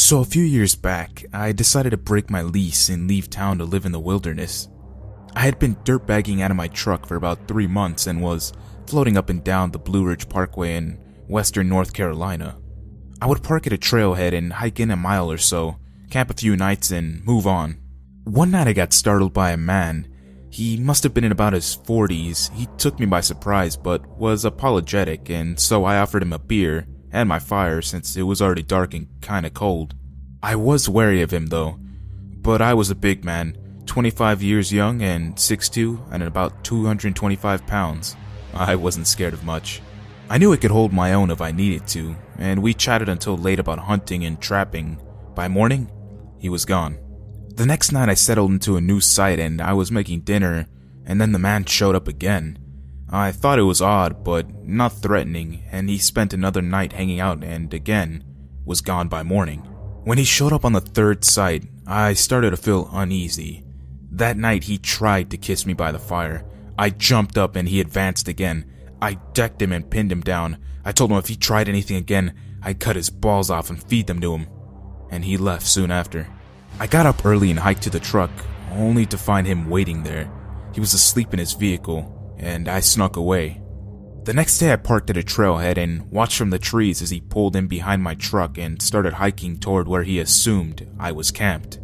So a few years back, I decided to break my lease and leave town to live in the wilderness. I had been dirtbagging out of my truck for about 3 months and was floating up and down the Blue Ridge Parkway in western North Carolina. I would park at a trailhead and hike in a mile or so, camp a few nights and move on. One night I got startled by a man. He must have been in about his 40s. He took me by surprise but was apologetic, and so I offered him a beer and my fire since it was already dark and kinda cold. I was wary of him though, but I was a big man, 25 years young and 6'2" and about 225 pounds. I wasn't scared of much. I knew I could hold my own if I needed to, and we chatted until late about hunting and trapping. By morning, he was gone. The next night I settled into a new site and I was making dinner, and then the man showed up again. I thought it was odd, but not threatening, and he spent another night hanging out and again was gone by morning. When he showed up on the third site, I started to feel uneasy. That night he tried to kiss me by the fire. I jumped up and he advanced again. I decked him and pinned him down. I told him if he tried anything again, I'd cut his balls off and feed them to him. And he left soon after. I got up early and hiked to the truck, only to find him waiting there. He was asleep in his vehicle, and I snuck away. The next day I parked at a trailhead and watched from the trees as he pulled in behind my truck and started hiking toward where he assumed I was camped.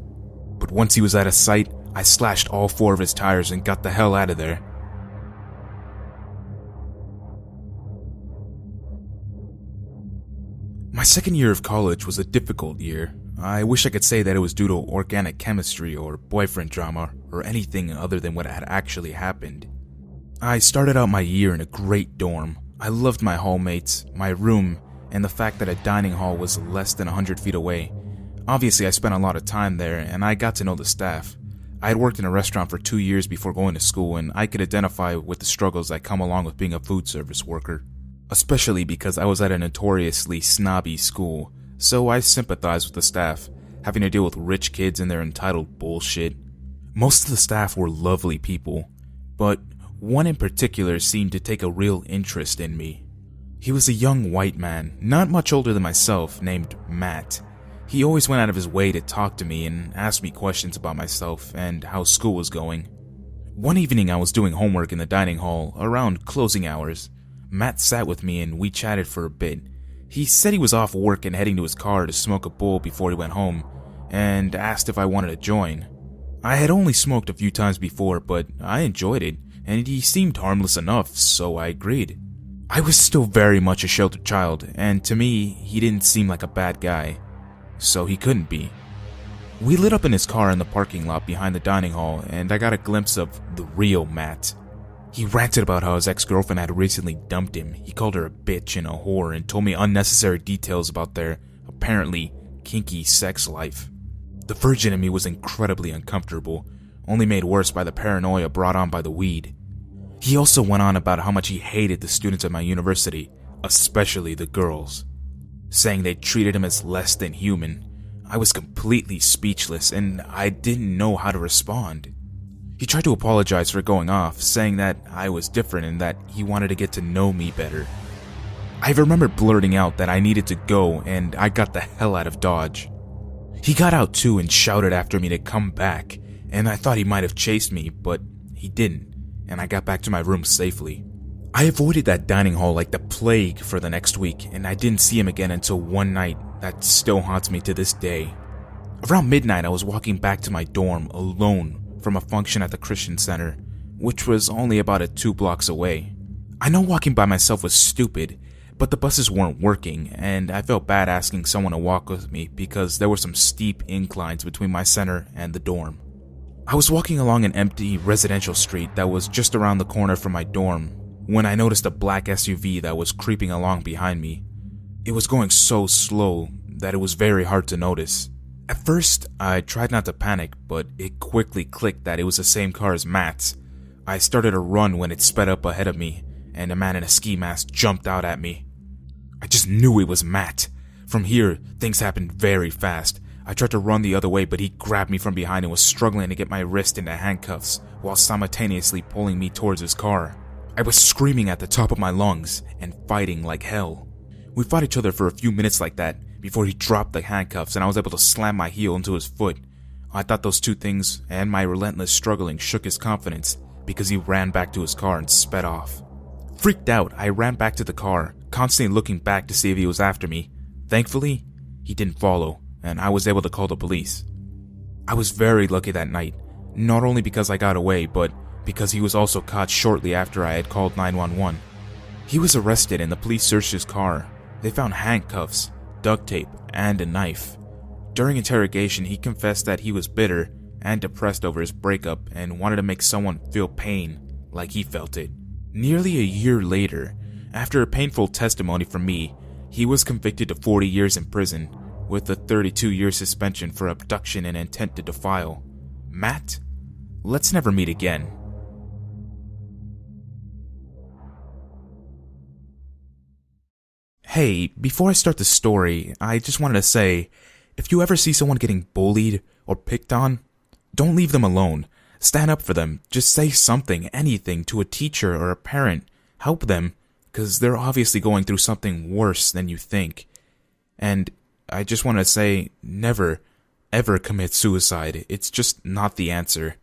But once he was out of sight, I slashed all 4 of his tires and got the hell out of there. My second year of college was a difficult year. I wish I could say that it was due to organic chemistry or boyfriend drama or anything other than what had actually happened. I started out my year in a great dorm. I loved my hallmates, my room, and the fact that a dining hall was less than 100 feet away. Obviously, I spent a lot of time there and I got to know the staff. I had worked in a restaurant for 2 years before going to school, and I could identify with the struggles that come along with being a food service worker. Especially because I was at a notoriously snobby school, so I sympathized with the staff, having to deal with rich kids and their entitled bullshit. Most of the staff were lovely people, but one in particular seemed to take a real interest in me. He was a young white man, not much older than myself, named Matt. He always went out of his way to talk to me and ask me questions about myself and how school was going. One evening I was doing homework in the dining hall around closing hours. Matt sat with me and we chatted for a bit. He said he was off work and heading to his car to smoke a bowl before he went home, and asked if I wanted to join. I had only smoked a few times before, but I enjoyed it, and he seemed harmless enough, so I agreed. I was still very much a sheltered child, and to me, he didn't seem like a bad guy, so he couldn't be. We lit up in his car in the parking lot behind the dining hall, and I got a glimpse of the real Matt. He ranted about how his ex-girlfriend had recently dumped him. He called her a bitch and a whore and told me unnecessary details about their, apparently, kinky sex life. The virgin in me was incredibly uncomfortable, only made worse by the paranoia brought on by the weed. He also went on about how much he hated the students at my university, especially the girls, saying they treated him as less than human. I was completely speechless and I didn't know how to respond. He tried to apologize for going off, saying that I was different and that he wanted to get to know me better. I remember blurting out that I needed to go and I got the hell out of Dodge. He got out too and shouted after me to come back, and I thought he might have chased me, but he didn't, and I got back to my room safely. I avoided that dining hall like the plague for the next week, and I didn't see him again until one night that still haunts me to this day. Around midnight, I was walking back to my dorm alone from a function at the Christian Center, which was only about 2 blocks away. I know walking by myself was stupid, but the buses weren't working, and I felt bad asking someone to walk with me because there were some steep inclines between my center and the dorm. I was walking along an empty residential street that was just around the corner from my dorm when I noticed a black SUV that was creeping along behind me. It was going so slow that it was very hard to notice. At first, I tried not to panic, but it quickly clicked that it was the same car as Matt's. I started to run when it sped up ahead of me, and a man in a ski mask jumped out at me. I just knew it was Matt. From here, things happened very fast. I tried to run the other way, but he grabbed me from behind and was struggling to get my wrist into handcuffs while simultaneously pulling me towards his car. I was screaming at the top of my lungs and fighting like hell. We fought each other for a few minutes like that before he dropped the handcuffs and I was able to slam my heel into his foot. I thought those two things and my relentless struggling shook his confidence because he ran back to his car and sped off. Freaked out, I ran back to the car, constantly looking back to see if he was after me. Thankfully, he didn't follow, and I was able to call the police. I was very lucky that night, not only because I got away, but because he was also caught shortly after I had called 911. He was arrested and the police searched his car. They found handcuffs, duct tape, and a knife. During interrogation, he confessed that he was bitter and depressed over his breakup and wanted to make someone feel pain like he felt it. Nearly a year later, after a painful testimony from me, he was convicted to 40 years in prison with a 32-year suspension for abduction and intent to defile. Matt, let's never meet again. Hey, before I start the story, I just wanted to say, if you ever see someone getting bullied or picked on, don't leave them alone. Stand up for them. Just say something, anything, to a teacher or a parent. Help them, because they're obviously going through something worse than you think. And I just want to say, never, ever commit suicide. It's just not the answer.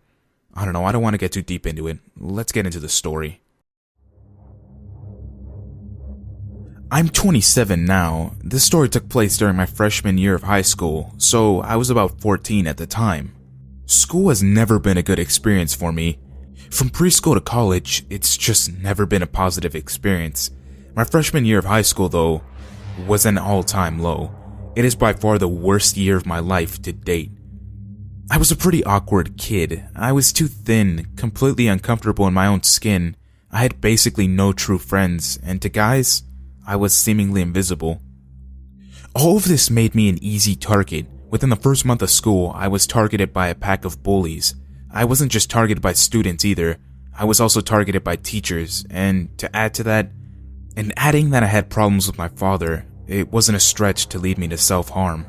I don't know, I don't want to get too deep into it. Let's get into the story. I'm 27 now. This story took place during my freshman year of high school, so I was about 14 at the time. School has never been a good experience for me. From preschool to college, it's just never been a positive experience. My freshman year of high school, though, was an all-time low. It is by far the worst year of my life to date. I was a pretty awkward kid. I was too thin, completely uncomfortable in my own skin. I had basically no true friends, and to guys, I was seemingly invisible. All of this made me an easy target. Within the first month of school, I was targeted by a pack of bullies. I wasn't just targeted by students either. I was also targeted by teachers, and to add to that, and adding that I had problems with my father, it wasn't a stretch to lead me to self-harm.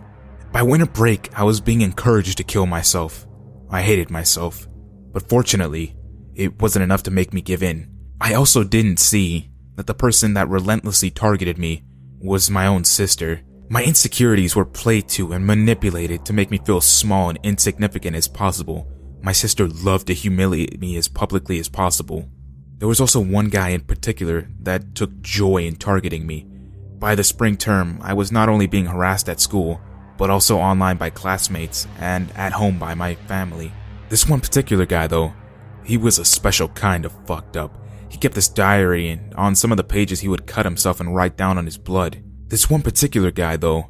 By winter break, I was being encouraged to kill myself. I hated myself, but fortunately, it wasn't enough to make me give in. I also didn't see that the person that relentlessly targeted me was my own sister. My insecurities were played to and manipulated to make me feel small and insignificant as possible. My sister loved to humiliate me as publicly as possible. There was also one guy in particular that took joy in targeting me. By the spring term, I was not only being harassed at school, but also online by classmates and at home by my family. This one particular guy though, he was a special kind of fucked up. He kept this diary, and on some of the pages he would cut himself and write down on his blood. This one particular guy though,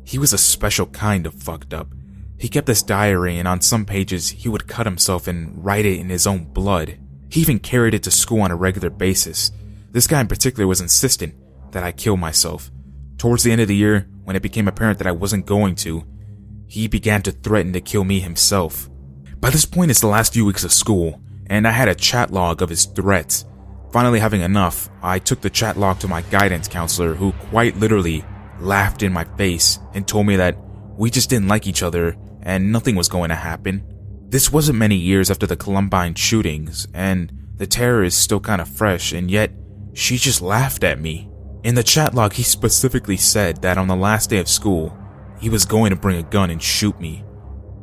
he was a special kind of fucked up. He kept this diary, and on some pages he would cut himself and write it in his own blood. He even carried it to school on a regular basis. This guy in particular was insistent that I kill myself. Towards the end of the year, when it became apparent that I wasn't going to, he began to threaten to kill me himself. By this point, it's the last few weeks of school, and I had a chat log of his threats. Finally having enough, I took the chat log to my guidance counselor, who quite literally laughed in my face and told me that we just didn't like each other and nothing was going to happen. This wasn't many years after the Columbine shootings, and the terror is still kind of fresh, and yet she just laughed at me. In the chat log, he specifically said that on the last day of school, he was going to bring a gun and shoot me,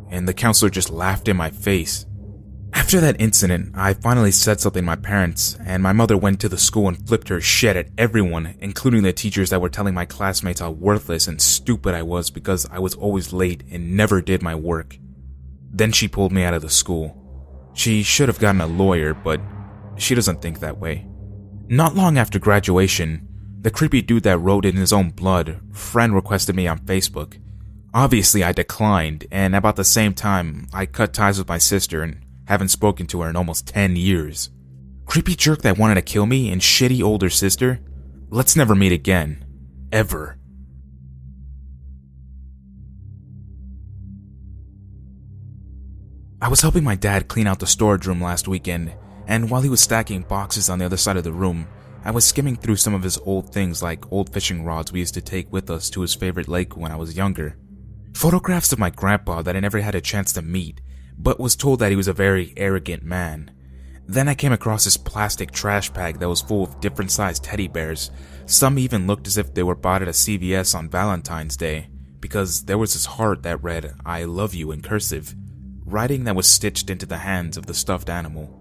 and the counselor just laughed in my face. After that incident, I finally said something to my parents, and my mother went to the school and flipped her shit at everyone, including the teachers that were telling my classmates how worthless and stupid I was because I was always late and never did my work. Then she pulled me out of the school. She should have gotten a lawyer, but she doesn't think that way. Not long after graduation, the creepy dude that wrote it in his own blood friend requested me on Facebook. Obviously, I declined, and about the same time, I cut ties with my sister and haven't spoken to her in almost 10 years. Creepy jerk that wanted to kill me and shitty older sister? Let's never meet again. Ever. I was helping my dad clean out the storage room last weekend, and while he was stacking boxes on the other side of the room, I was skimming through some of his old things like old fishing rods we used to take with us to his favorite lake when I was younger. Photographs of my grandpa that I never had a chance to meet, but was told that he was a very arrogant man. Then I came across this plastic trash bag that was full of different sized teddy bears. Some even looked as if they were bought at a CVS on Valentine's Day. because there was this heart that read, "I love you" in cursive, writing that was stitched into the hands of the stuffed animal.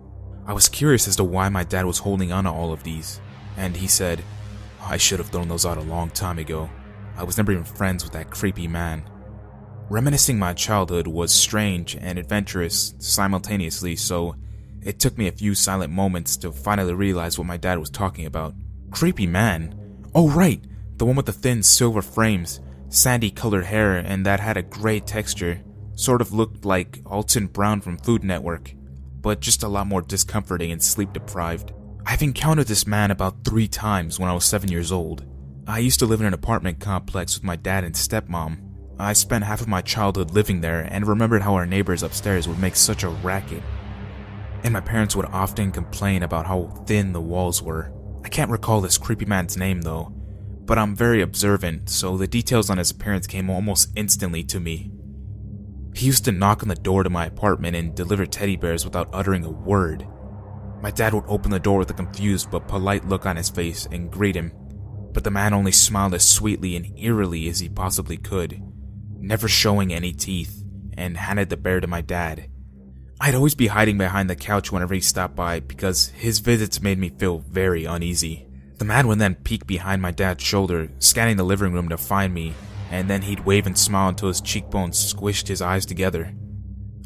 I was curious as to why my dad was holding on to all of these, and he said, "I should have thrown those out a long time ago. I was never even friends with that creepy man." Reminiscing my childhood was strange and adventurous simultaneously, so it took me a few silent moments to finally realize what my dad was talking about. Creepy man? Oh right, the one with the thin silver frames, sandy colored hair, and that had a gray texture. Sort of looked like Alton Brown from Food Network, but just a lot more discomforting and sleep deprived. I've encountered this man about 3 times when I was 7 years old. I used to live in an apartment complex with my dad and stepmom. I spent half of my childhood living there and remembered how our neighbors upstairs would make such a racket. And my parents would often complain about how thin the walls were. I can't recall this creepy man's name though, but I'm very observant, so the details on his appearance came almost instantly to me. He used to knock on the door to my apartment and deliver teddy bears without uttering a word. My dad would open the door with a confused but polite look on his face and greet him, but the man only smiled as sweetly and eerily as he possibly could, never showing any teeth, and handed the bear to my dad. I'd always be hiding behind the couch whenever he stopped by because his visits made me feel very uneasy. The man would then peek behind my dad's shoulder, scanning the living room to find me, and then he'd wave and smile until his cheekbones squished his eyes together.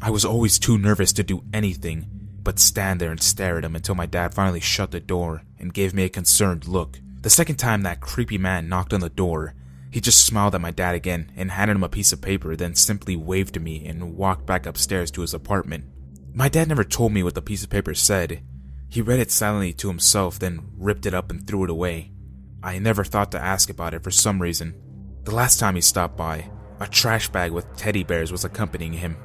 I was always too nervous to do anything but stand there and stare at him until my dad finally shut the door and gave me a concerned look. The second time that creepy man knocked on the door, he just smiled at my dad again and handed him a piece of paper, then simply waved to me and walked back upstairs to his apartment. My dad never told me what the piece of paper said. He read it silently to himself, then ripped it up and threw it away. I never thought to ask about it for some reason. The last time he stopped by, a trash bag with teddy bears was accompanying him.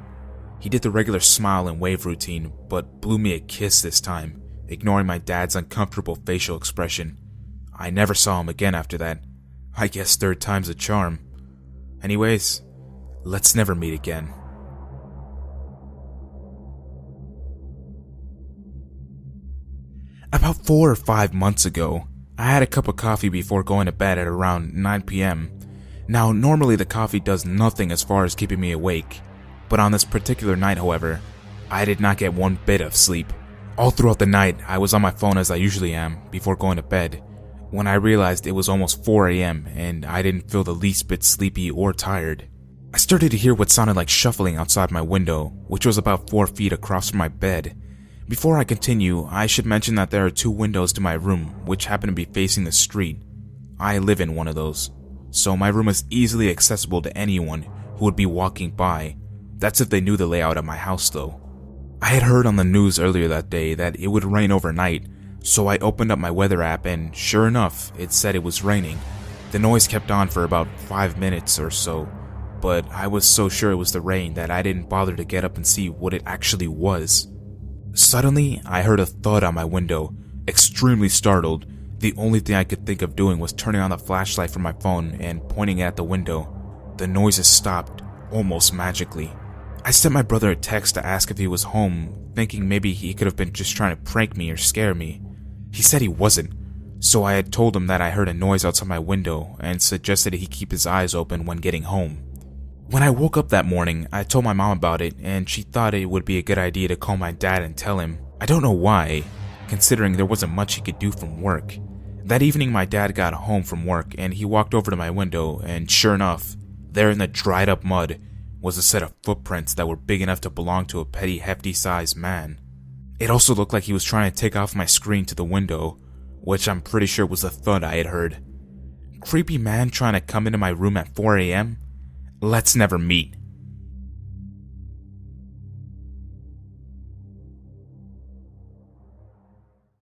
He did the regular smile and wave routine, but blew me a kiss this time, ignoring my dad's uncomfortable facial expression. I never saw him again after that. I guess 3rd time's a charm. Anyways, let's never meet again. About 4 or 5 months ago, I had a cup of coffee before going to bed at around 9 p.m. Now, normally the coffee does nothing as far as keeping me awake, but on this particular night, however, I did not get one bit of sleep. All throughout the night, I was on my phone as I usually am before going to bed, when I realized it was almost 4 a.m. and I didn't feel the least bit sleepy or tired. I started to hear what sounded like shuffling outside my window, which was about 4 feet across from my bed. Before I continue, I should mention that there are 2 windows to my room, which happen to be facing the street. I live in one of those, so my room is easily accessible to anyone who would be walking by. That's if they knew the layout of my house though. I had heard on the news earlier that day that it would rain overnight, so I opened up my weather app and sure enough, it said it was raining. The noise kept on for about 5 minutes or so, but I was so sure it was the rain that I didn't bother to get up and see what it actually was. Suddenly, I heard a thud on my window. Extremely startled, the only thing I could think of doing was turning on the flashlight from my phone and pointing it at the window. The noises stopped, almost magically. I sent my brother a text to ask if he was home, thinking maybe he could have been just trying to prank me or scare me. He said he wasn't, so I had told him that I heard a noise outside my window and suggested he keep his eyes open when getting home. When I woke up that morning, I told my mom about it, and she thought it would be a good idea to call my dad and tell him. I don't know why, considering there wasn't much he could do from work. That evening my dad got home from work and he walked over to my window, and sure enough, there in the dried up mud was a set of footprints that were big enough to belong to a petty hefty sized man. It also looked like he was trying to take off my screen to the window, which I'm pretty sure was the thud I had heard. Creepy man trying to come into my room at 4 a.m.? Let's never meet.